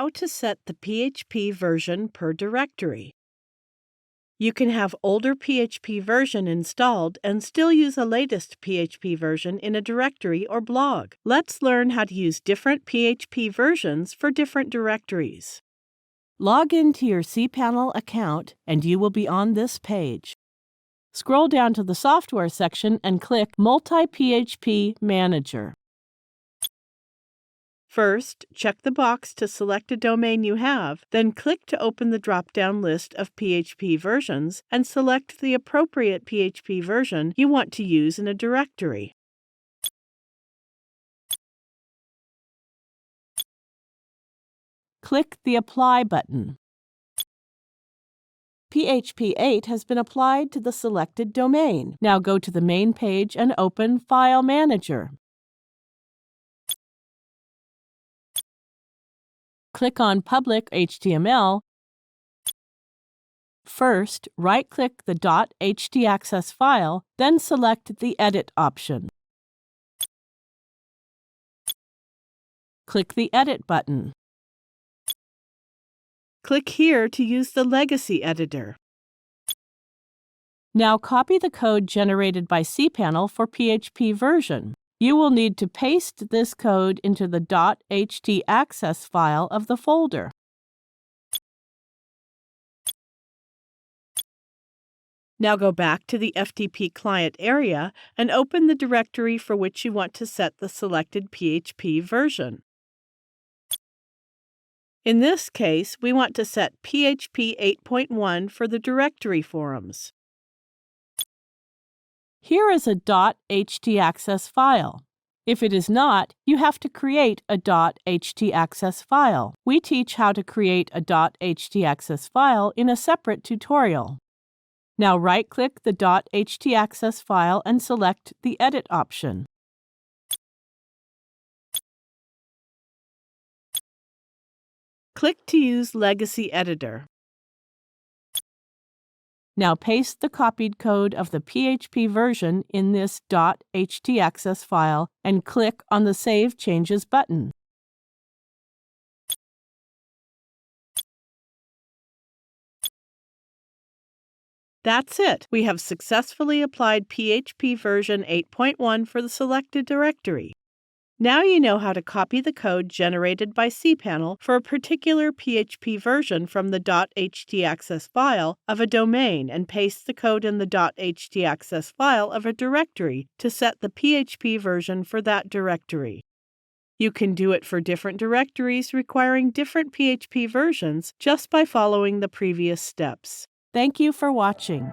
how to set the PHP version per directory. You can have older PHP version installed and still use a latest PHP version in a directory or blog. Let's learn how to use different PHP versions for different directories. Log into your cPanel account and you will be on this page. Scroll down to the Software section and click Multi-PHP Manager. First, check the box to select a domain you have, then click to open the drop-down list of PHP versions and select the appropriate PHP version you want to use in a directory. Click the Apply button. PHP 8 has been applied to the selected domain. Now go to the main page and open File Manager. Click on Public HTML. First, right-click the .htaccess file, then select the Edit option. Click the Edit button. Click here to use the Legacy Editor. Now copy the code generated by cPanel for PHP version. You will need to paste this code into the .htaccess file of the folder. Now go back to the FTP client area and open the directory for which you want to set the selected PHP version. In this case, we want to set PHP 8.1 for the directory forums. Here is a .htaccess file. If it is not, you have to create a .htaccess file. We teach how to create a .htaccess file in a separate tutorial. Now right-click the .htaccess file and select the Edit option. Click to use Legacy Editor. Now paste the copied code of the PHP version in this .htaccess file and click on the Save Changes button. That's it! We have successfully applied PHP version 8.1 for the selected directory. Now you know how to copy the code generated by cPanel for a particular PHP version from the .htaccess file of a domain and paste the code in the .htaccess file of a directory to set the PHP version for that directory. You can do it for different directories requiring different PHP versions just by following the previous steps. Thank you for watching.